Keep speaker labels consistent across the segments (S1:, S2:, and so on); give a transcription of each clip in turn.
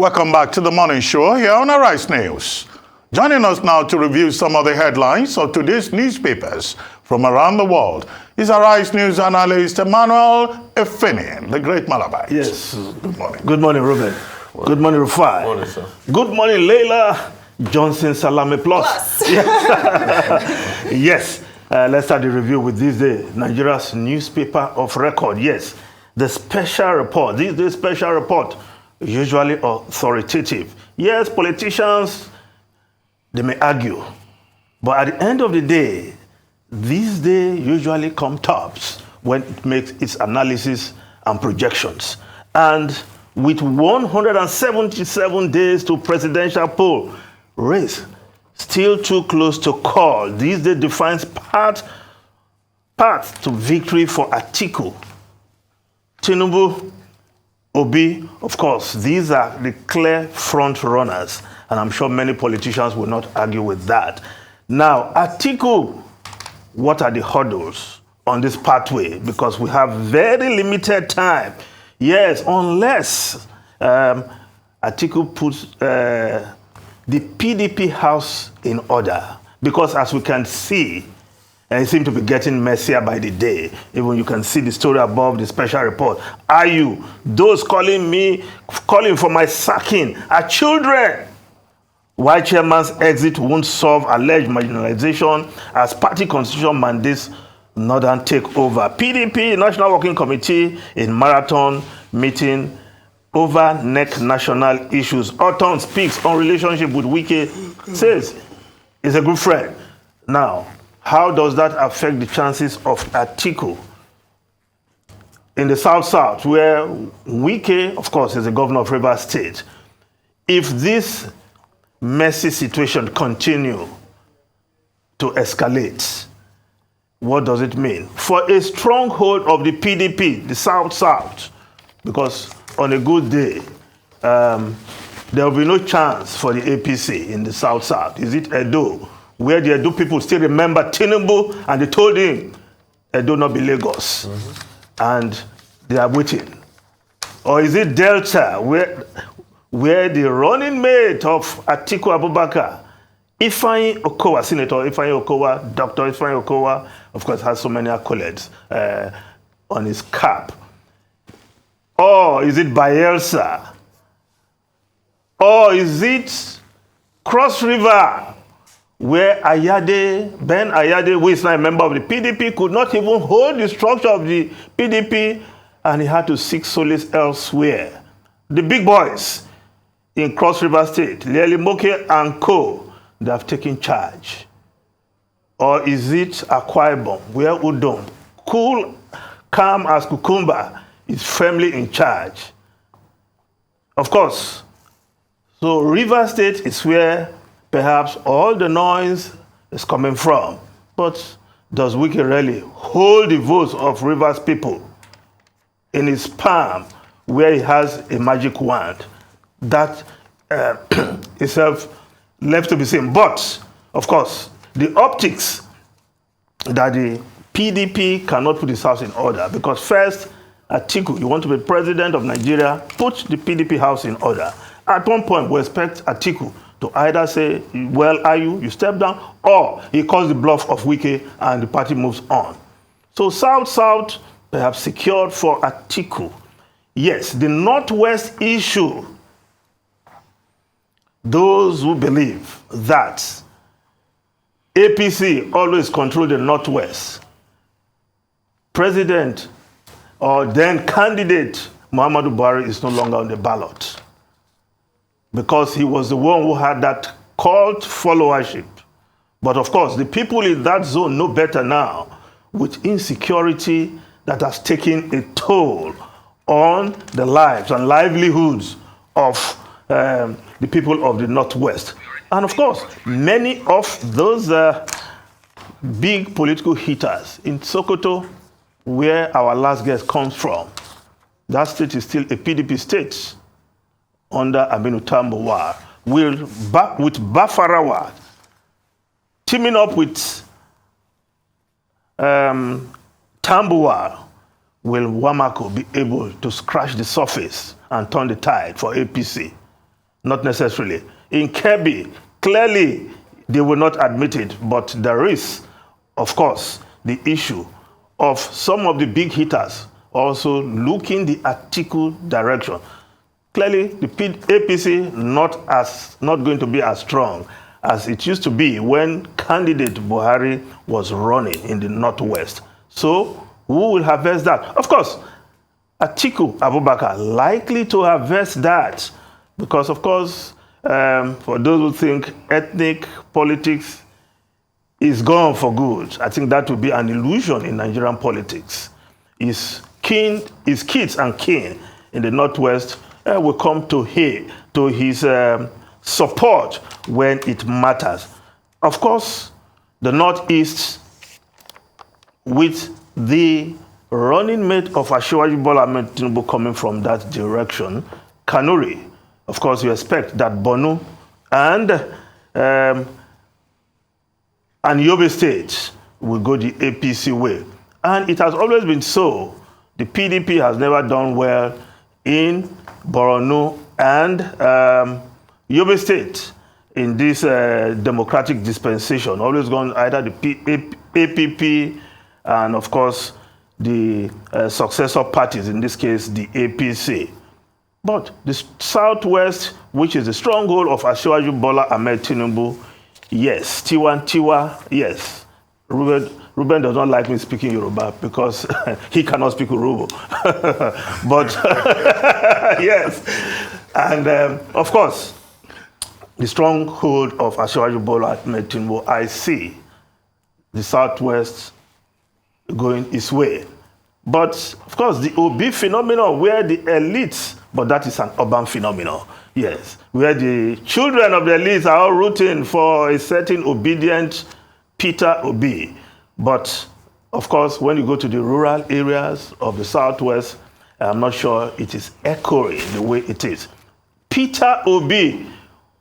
S1: Welcome back to the morning show here on Arise News. Joining us now to review some of the headlines of today's newspapers from around the world is Arise News analyst Emmanuel Efeni, the great Malabite.
S2: Yes.
S1: Good morning.
S2: Good morning, Ruben. Good morning, Rufai.
S3: Good morning, sir.
S2: Good morning, Leila Johnson Salame Plus. Yes. Let's start the review with this day, Nigeria's newspaper of record. Yes, the special report. This day special report, usually authoritative. Yes, politicians, they may argue. But at the end of the day, this day usually comes tops when it makes its analysis and projections. And with 177 days to presidential poll race, still too close to call, this day defines path to victory for Atiku, Tinubu, Obi. Of course, these are the clear front runners, and I'm sure many politicians will not argue with that. Now, Atiku, what are the hurdles on this pathway? Because we have very limited time. Yes, unless Atiku puts the PDP house in order, because as we can see, and it seems to be getting messier by the day. Even you can see the story above the special report. Are you, those calling for my sacking, are children? Why chairman's exit won't solve alleged marginalization as party constitution mandates northern takeover. PDP National Working Committee in marathon meeting over neck national issues. Oton speaks on relationship with Wike, says he's a good friend. Now, how does that affect the chances of Atiku in the South, where Wike, of course, is the governor of Rivers State? If this messy situation continue to escalate, what does it mean for a stronghold of the PDP, the South? Because on a good day, there will be no chance for the APC in the South. Is it Edo, where the Edo people still remember Tinubu and they told him Edo not be Lagos, and they are waiting? Or is it Delta, where the running mate of Atiku Abubakar, Ifeanyi Okowa, Senator Ifeanyi Okowa, Dr. Ifeanyi Okowa, of course, has so many accolades on his cap? Or is it Bayelsa? Or is it Cross River, where Ben Ayade, who is now a member of the PDP, could not even hold the structure of the PDP, and he had to seek solace elsewhere? The big boys in Cross River State, Lieli Moke and co, they have taken charge. Or is it Akwa Ibom, where Udom, cool, calm as cucumber, is firmly in charge? Of course. So River State is where perhaps all the noise is coming from. But does Wike really hold the votes of Rivers people in his palm, where he has a magic wand? That itself left to be seen. But, of course, the optics that the PDP cannot put his house in order, because first, Atiku, you want to be president of Nigeria, put the PDP house in order. At one point, we expect Atiku to either say, well, are you step down, or he calls the bluff of Wike and the party moves on. So South, perhaps secured for Atiku. Yes, the Northwest issue, those who believe that APC always control the Northwest, President or then candidate Muhammadu Buhari is no longer on the ballot, because he was the one who had that cult followership. But of course, the people in that zone know better now, with insecurity that has taken a toll on the lives and livelihoods of the people of the Northwest. And of course, many of those big political hitters in Sokoto, where our last guest comes from, that state is still a PDP state under Aminu Tambuwal, with Bafarawa teaming up with Tambuwal. Will Wamako be able to scratch the surface and turn the tide for APC? Not necessarily. In Kebbi, clearly they will not admit it, but there is, of course, the issue of some of the big hitters also looking the Atiku direction. Clearly, the APC not going to be as strong as it used to be when candidate Buhari was running in the Northwest. So, who will harvest that? Of course, Atiku Abubakar likely to harvest that because, of course, for those who think ethnic politics is gone for good, I think that would be an illusion in Nigerian politics. His kids and kin in the Northwest will come to his support when it matters. Of course, the Northeast, with the running mate of Asiwaju Bola Ahmed Tinubu coming from that direction, Kanuri, of course, you expect that Borno and Yobe State will go the APC way. And it has always been so. The PDP has never done well in Borno and Yobe State in this democratic dispensation. Always gone either the APP and, of course, the successor parties, in this case, the APC. But the Southwest, which is the stronghold of Asiwaju Bola Ahmed Tinubu, yes. Tiwa, yes. Ruben does not like me speaking Yoruba because he cannot speak Yoruba. But yes. And of course, the stronghold of Asiwaju Bola Ahmed Tinubu, I see the Southwest going its way. But of course, the Obi phenomenon, where the elites, but that is an urban phenomenon, yes, where the children of the elites are all rooting for a certain obedient Peter Obi. But of course, when you go to the rural areas of the Southwest, I'm not sure it is echoing the way it is. Peter Obi,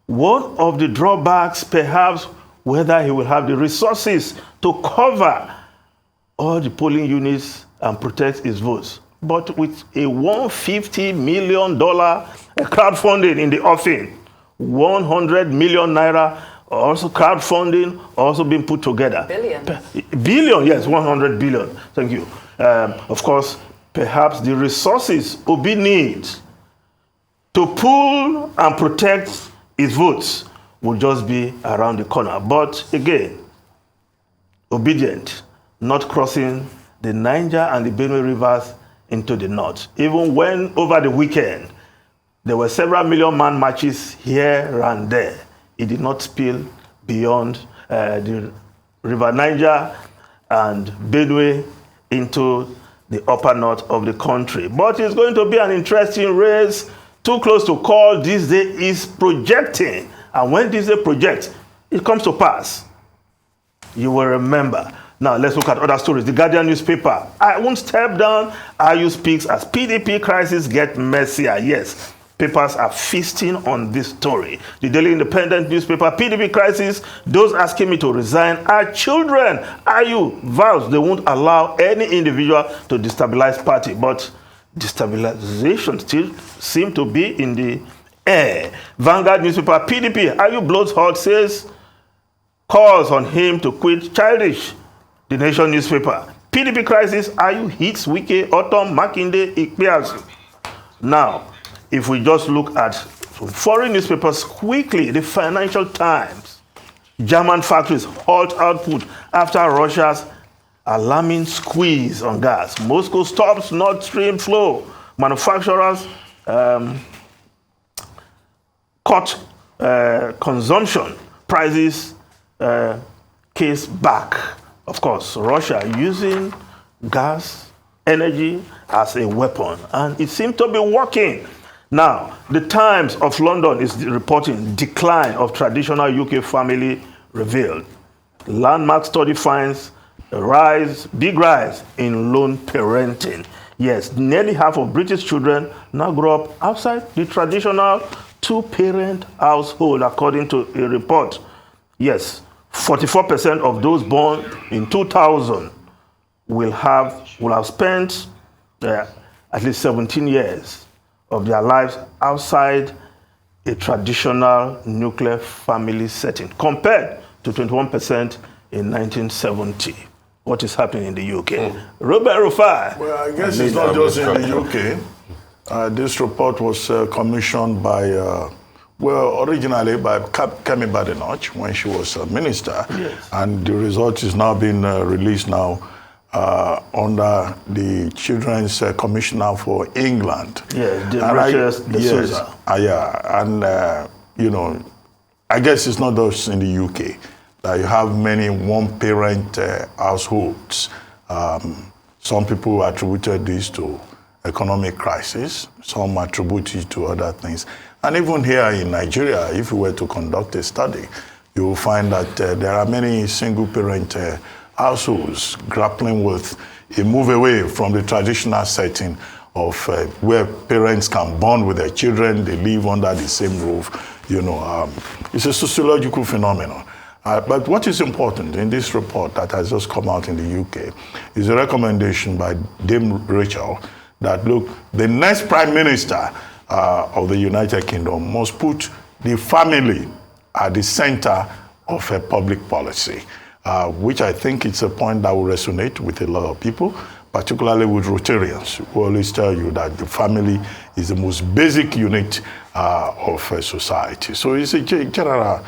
S2: one of the drawbacks, perhaps, whether he will have the resources to cover all the polling units and protect his votes. But with a $150 million crowdfunding in the offing, 100 million naira also crowdfunding also being put together. Billion, yes, 100 billion. Thank you. Of course, perhaps the resources Obi needs to pull and protect his votes will just be around the corner. But again, obedient, not crossing the Niger and the Benue rivers into the north. Even when over the weekend, there were several million-man marches here and there, it did not spill beyond the River Niger and Benue into the upper north of the country. But it's going to be an interesting race. Too close to call. This day is projecting. And when this day projects, it comes to pass. You will remember. Now, let's look at other stories. The Guardian newspaper. I won't step down. IU speaks as PDP crisis get messier. Yes, papers are feasting on this story. The Daily Independent newspaper, PDP crisis, those asking me to resign are children. IU vows they won't allow any individual to destabilize party. But destabilization still seems to be in the air. Vanguard newspaper, PDP, IU blows hot, says, calls on him to quit childish. The Nation newspaper, PDP crisis, IU hits Wike, Autumn, Makinde, Ikpeazu. Now, if we just look at foreign newspapers quickly, the Financial Times, German factories halt output after Russia's alarming squeeze on gas. Moscow stops Nord Stream flow. Manufacturers cut consumption. Prices case back. Of course, Russia using gas, energy as a weapon, and it seems to be working. Now, the Times of London is reporting decline of traditional UK family revealed. Landmark study finds a big rise in lone parenting. Yes, nearly half of British children now grow up outside the traditional two-parent household, according to a report. Yes, 44% of those born in 2000 will have spent at least 17 years of their lives outside a traditional nuclear family setting, compared to 21% in 1970. What is happening in the UK? Robert Rufai.
S1: Well, I guess it's not just in the UK. This report was commissioned by, originally by Kemi Badenoch when she was a minister.
S2: Yes.
S1: And the result is now being released now under the Children's Commissioner for England.
S2: Yes, the Rachel de Souza.
S1: Yeah, and, you know, I guess it's not just in the UK that you have many one-parent households. Some people attributed this to economic crisis. Some attribute it to other things. And even here in Nigeria, if you were to conduct a study, you will find that there are many single-parent households grappling with a move away from the traditional setting of where parents can bond with their children, they live under the same roof. You know, it's a sociological phenomenon. But what is important in this report that has just come out in the UK is a recommendation by Dame Rachel that, look, the next Prime Minister of the United Kingdom must put the family at the center of a public policy, which I think it's a point that will resonate with a lot of people, particularly with Rotarians, who always tell you that the family is the most basic unit of a society. So it's a general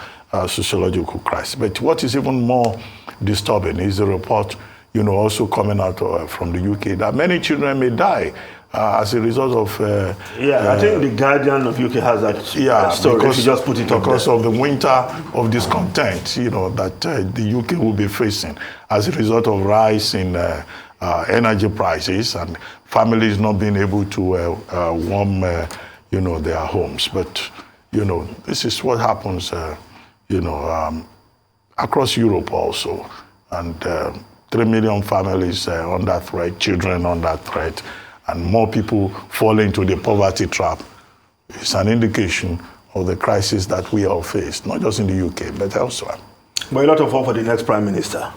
S1: sociological crisis. But what is even more disturbing is the report, you know, also coming out from the UK that many children may die as a result of...
S2: I think the Guardian of UK has that story. Because, you just put it
S1: because of the winter of discontent, you know, that the UK will be facing as a result of rise in energy prices and families not being able to warm, you know, their homes. But, you know, this is what happens, you know, across Europe also. And 3 million families under threat, children under threat, and more people fall into the poverty trap. It's an indication of the crisis that we all face, not just in the UK, but elsewhere.
S2: But a lot of hope for the next Prime Minister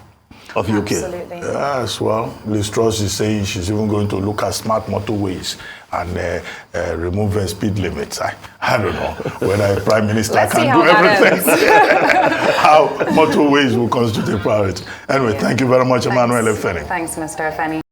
S2: of UK.
S3: Absolutely.
S1: Yes, well, Liz Truss is saying she's even going to look at smart motorways and remove speed limits. I don't know whether a Prime Minister can do everything. How motorways will constitute a priority. Anyway, thank you very much, Emmanuel Efeni.
S3: Thanks, Mr. Efeni.